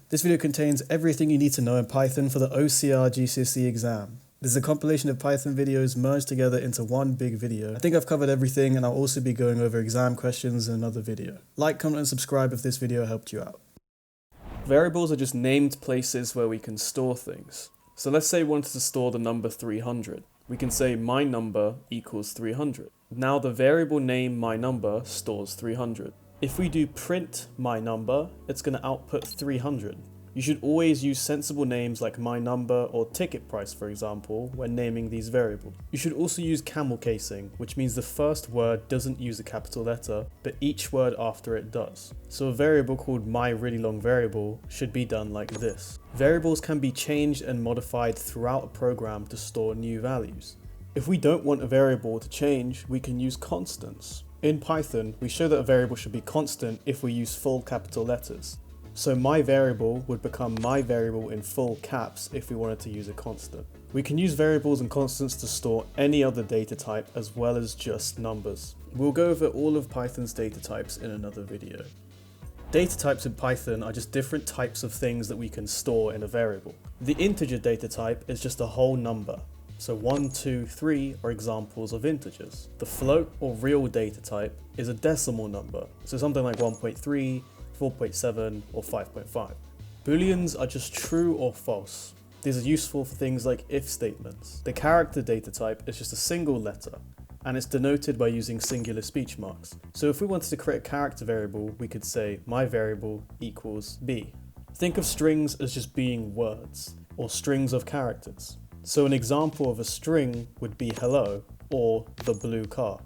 This video contains everything you need to know in Python for the OCR GCSE exam. This is a compilation of Python videos merged together into one big video. I think I've covered everything, and I'll also be going over exam questions in another video. Like, comment and subscribe if this video helped you out. Variables are just named places where we can store things. So let's say we wanted to store the number 300. We can say my number equals 300. Now the variable name my number stores 300. If we do print my number, it's going to output 300. You should always use sensible names like my number or ticket price, for example, when naming these variables. You should also use camel casing, which means the first word doesn't use a capital letter, but each word after it does. So a variable called my really long variable should be done like this. Variables can be changed and modified throughout a program to store new values. If we don't want a variable to change, we can use constants. In Python, we show that a variable should be constant if we use full capital letters. So my variable would become my variable in full caps if we wanted to use a constant. We can use variables and constants to store any other data type as well as just numbers. We'll go over all of Python's data types in another video. Data types in Python are just different types of things that we can store in a variable. The integer data type is just a whole number. So 1, 2, 3 are examples of integers. The float or real data type is a decimal number, so something like 1.3, 4.7 or 5.5. Booleans are just true or false. These are useful for things like if statements. The character data type is just a single letter, and it's denoted by using singular speech marks. So if we wanted to create a character variable, we could say my variable equals b. Think of strings as just being words, or strings of characters. So an example of a string would be hello or the blue car.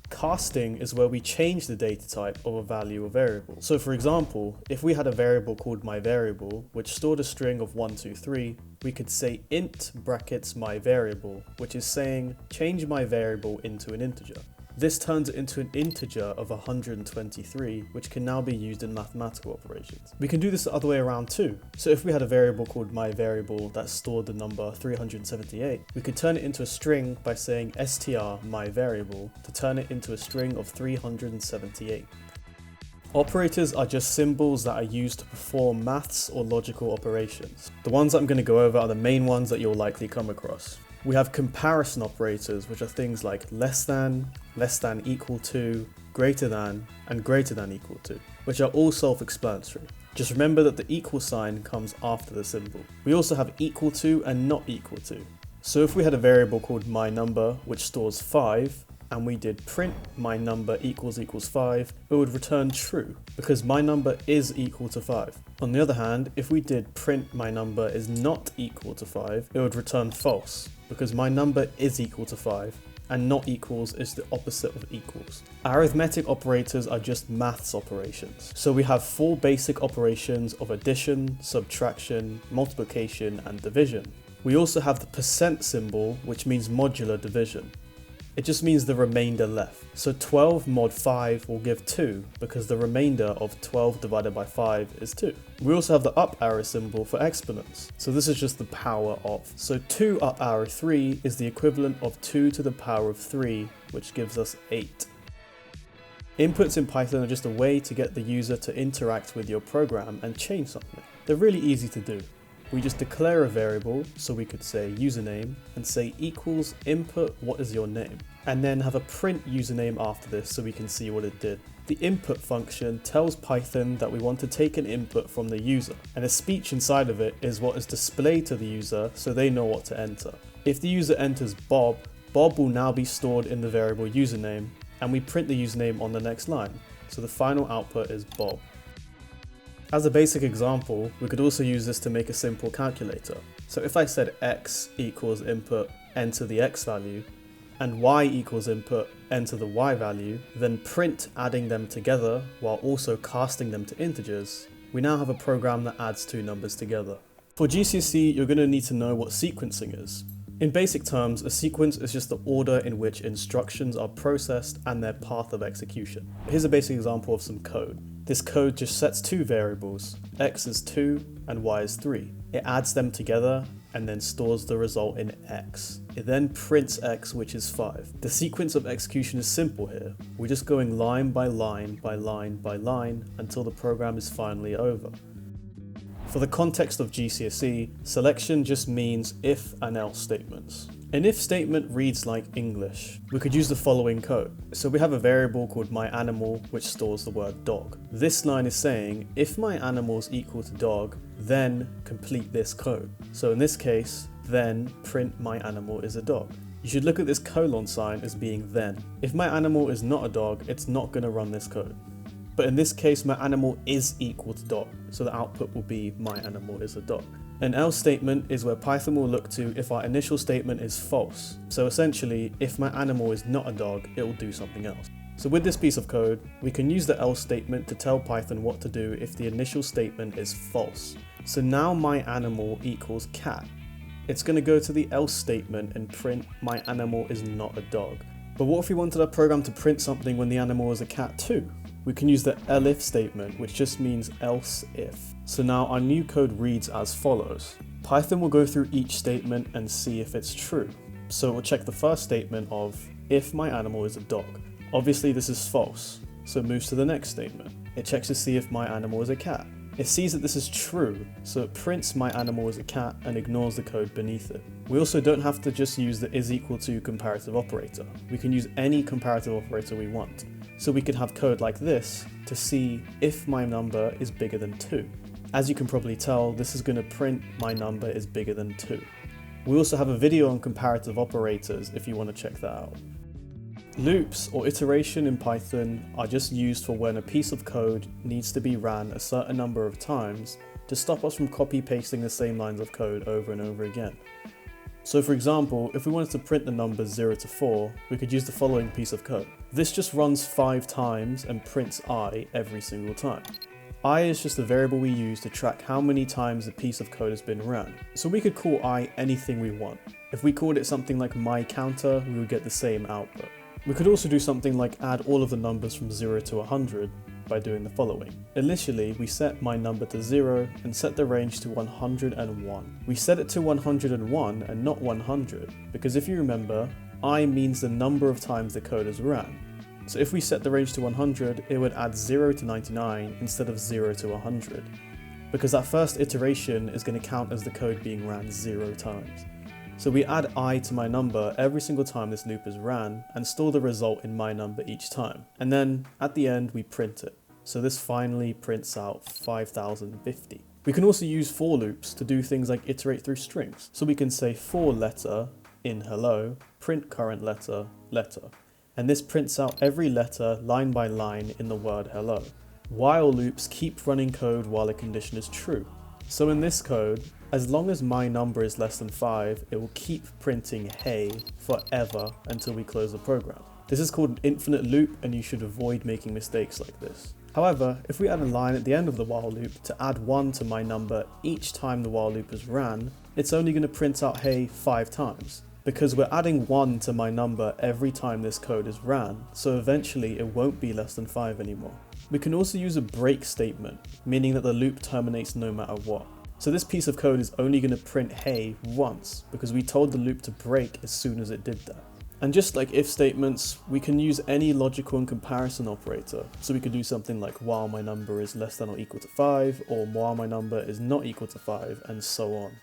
Casting is where we change the data type of a value or variable. So for example, if we had a variable called my variable, which stored a string of 1, 2, 3, we could say int brackets my variable, which is saying change my variable into an integer. This turns it into an integer of 123, which can now be used in mathematical operations. We can do this the other way around too. So if we had a variable called my variable that stored the number 378, we could turn it into a string by saying str my variable to turn it into a string of 378. Operators are just symbols that are used to perform maths or logical operations. The ones that I'm going to go over are the main ones that you'll likely come across. We have comparison operators, which are things like less than equal to, greater than, and greater than equal to, which are all self-explanatory. Just remember that the equal sign comes after the symbol. We also have equal to and not equal to. So if we had a variable called my number, which stores 5, and we did print my number equals 5, it would return true because my number is equal to 5. On the other hand, if we did print my number is not equal to 5, it would return false because my number is equal to 5 and not equals is the opposite of equals. Arithmetic operators are just maths operations. So we have 4 basic operations of addition, subtraction, multiplication, and division. We also have the percent symbol, which means modular division. It just means the remainder left. So 12 mod 5 will give 2 because the remainder of 12 divided by 5 is 2. We also have the up arrow symbol for exponents. So this is just the power of. So 2 up arrow 3 is the equivalent of 2 to the power of 3, which gives us 8. Inputs in Python are just a way to get the user to interact with your program and change something. They're really easy to do. We just declare a variable, so we could say username and say equals input what is your name, and then have a print username after this so we can see what it did. The input function tells Python that we want to take an input from the user, and a speech inside of it is what is displayed to the user so they know what to enter. If the user enters Bob, Bob will now be stored in the variable username, and we print the username on the next line, so the final output is Bob. As a basic example, we could also use this to make a simple calculator. So if I said x equals input, enter the x value, and y equals input, enter the y value, then print adding them together while also casting them to integers, we now have a program that adds 2 numbers together. For GCSE, you're going to need to know what sequencing is. In basic terms, a sequence is just the order in which instructions are processed and their path of execution. Here's a basic example of some code. This code just sets 2 variables, x is 2 and y is 3. It adds them together and then stores the result in x. It then prints x, which is 5. The sequence of execution is simple here. We're just going line by line by line by line until the program is finally over. For the context of GCSE, selection just means if and else statements. An if statement reads like English. We could use the following code. So we have a variable called myAnimal which stores the word dog. This line is saying if my animal is equal to dog, then complete this code. So in this case, then print my animal is a dog. You should look at this colon sign as being then. If my animal is not a dog, it's not going to run this code. But in this case, my animal is equal to dog, so the output will be my animal is a dog. An else statement is where Python will look to if our initial statement is false. So essentially, if my animal is not a dog, it will do something else. So with this piece of code, we can use the else statement to tell Python what to do if the initial statement is false. So now my animal equals cat. It's going to go to the else statement and print my animal is not a dog. But what if we wanted our program to print something when the animal is a cat too? We can use the elif statement, which just means else if. So now our new code reads as follows. Python will go through each statement and see if it's true. So we'll check the first statement of if my animal is a dog. Obviously this is false, so it moves to the next statement. It checks to see if my animal is a cat. It sees that this is true, so it prints my animal as a cat and ignores the code beneath it. We also don't have to just use the is equal to comparative operator. We can use any comparative operator we want. So we could have code like this to see if my number is bigger than 2. As you can probably tell, this is going to print my number is bigger than 2. We also have a video on comparative operators if you want to check that out. Loops or iteration in Python are just used for when a piece of code needs to be ran a certain number of times to stop us from copy-pasting the same lines of code over and over again. So for example, if we wanted to print the numbers 0 to 4, we could use the following piece of code. This just runs 5 times and prints I every single time. I is just a variable we use to track how many times a piece of code has been ran. So we could call I anything we want. If we called it something like myCounter, we would get the same output. We could also do something like add all of the numbers from 0 to 100 by doing the following. Initially, we set my number to 0 and set the range to 101. We set it to 101 and not 100 because if you remember, I means the number of times the code is ran. So if we set the range to 100, it would add 0 to 99 instead of 0 to 100 because that first iteration is going to count as the code being ran 0 times. So we add I to my number every single time this loop is ran and store the result in my number each time. And then at the end we print it. So this finally prints out 5050. We can also use for loops to do things like iterate through strings. So we can say for letter in hello, print current letter, letter. And this prints out every letter line by line in the word hello. While loops keep running code while a condition is true. So in this code, as long as my number is less than 5, it will keep printing hey forever until we close the program. This is called an infinite loop and you should avoid making mistakes like this. However, if we add a line at the end of the while loop to add 1 to my number each time the while loop is ran, it's only going to print out hey 5 times. Because we're adding 1 to my number every time this code is ran, so eventually it won't be less than 5 anymore. We can also use a break statement, meaning that the loop terminates no matter what. So this piece of code is only going to print hey once, because we told the loop to break as soon as it did that. And just like if statements, we can use any logical and comparison operator. So we could do something like while my number is less than or equal to 5, or while my number is not equal to 5, and so on.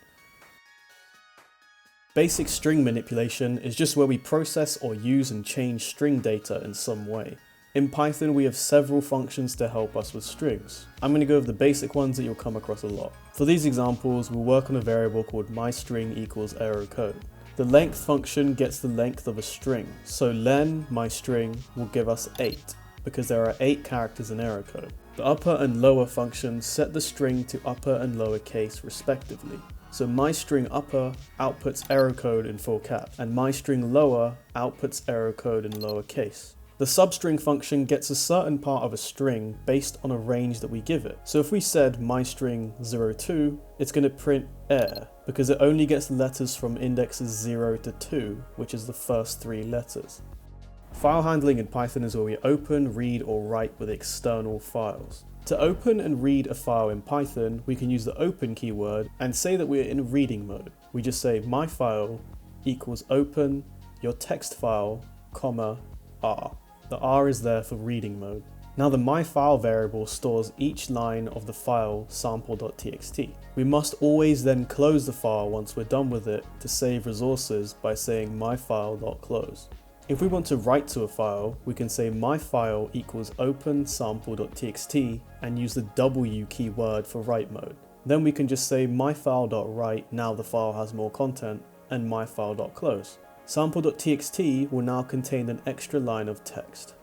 Basic string manipulation is just where we process or use and change string data in some way. In Python, we have several functions to help us with strings. I'm going to go over the basic ones that you'll come across a lot. For these examples, we'll work on a variable called myString equals error code. The length function gets the length of a string, so len myString will give us 8, because there are 8 characters in error code. The upper and lower functions set the string to upper and lower case respectively. So myString upper outputs error code in full caps, and myString lower outputs error code in lower case. The substring function gets a certain part of a string based on a range that we give it. So if we said myString 02, it's going to print air, because it only gets letters from indexes 0 to 2, which is the first 3 letters. File handling in Python is where we open, read, or write with external files. To open and read a file in Python, we can use the open keyword and say that we're in reading mode. We just say my file equals open your text file, comma, R. The R is there for reading mode. Now the myFile variable stores each line of the file sample.txt. We must always then close the file once we're done with it to save resources by saying myfile.close. If we want to write to a file, we can say myfile equals open sample.txt and use the W keyword for write mode. Then we can just say myfile.write now the file has more content and myfile.close. Sample.txt will now contain an extra line of text.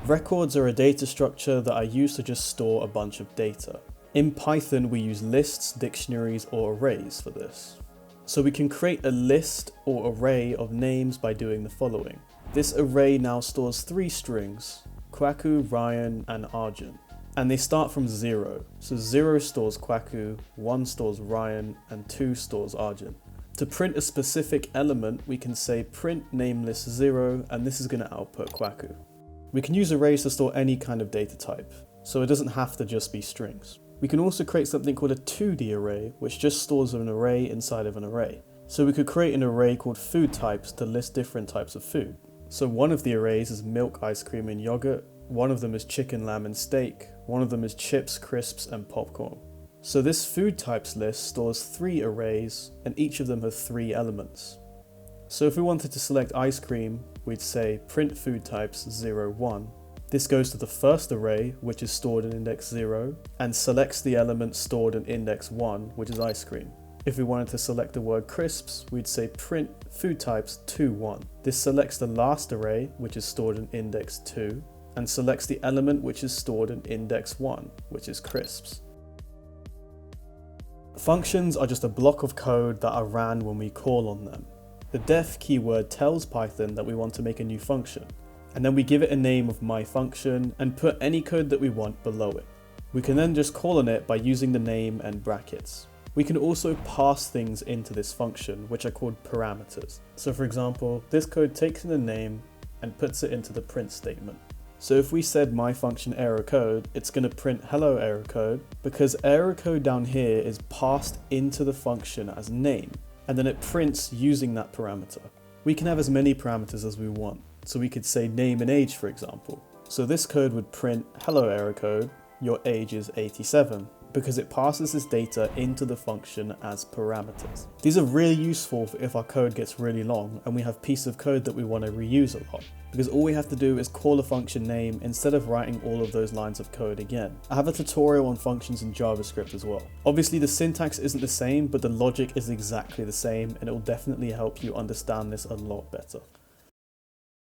Records are a data structure that I use to just store a bunch of data. In Python, we use lists, dictionaries, or arrays for this. So we can create a list or array of names by doing the following. This array now stores 3 strings, Kwaku, Ryan, and Arjun. And they start from 0. So 0 stores Kwaku, 1 stores Ryan, and 2 stores Arjun. To print a specific element, we can say print namelist 0, and this is going to output Kwaku. We can use arrays to store any kind of data type, so it doesn't have to just be strings. We can also create something called a 2D array, which just stores an array inside of an array. So we could create an array called food types to list different types of food. So one of the arrays is milk, ice cream, and yogurt. One of them is chicken, lamb, and steak. One of them is chips, crisps, and popcorn. So this food types list stores 3 arrays, and each of them has 3 elements. So if we wanted to select ice cream, we'd say print food types 0, 1. This goes to the first array, which is stored in index 0, and selects the element stored in index 1, which is ice cream. If we wanted to select the word crisps, we'd say print food types 2, 1. This selects the last array, which is stored in index 2, and selects the element which is stored in index 1, which is crisps. Functions are just a block of code that are ran when we call on them. The def keyword tells Python that we want to make a new function, and then we give it a name of myFunction and put any code that we want below it. We can then just call on it by using the name and brackets. We can also pass things into this function, which are called parameters. So for example, this code takes in a name and puts it into the print statement. So if we said myFunction error code, it's going to print hello error code, because error code down here is passed into the function as name, and then it prints using that parameter. We can have as many parameters as we want. So we could say name and age, for example. So this code would print hello error code, your age is 87, because it passes this data into the function as parameters. These are really useful for if our code gets really long and we have pieces of code that we want to reuse a lot, because all we have to do is call a function name instead of writing all of those lines of code again. I have a tutorial on functions in JavaScript as well. Obviously the syntax isn't the same, but the logic is exactly the same, and it will definitely help you understand this a lot better.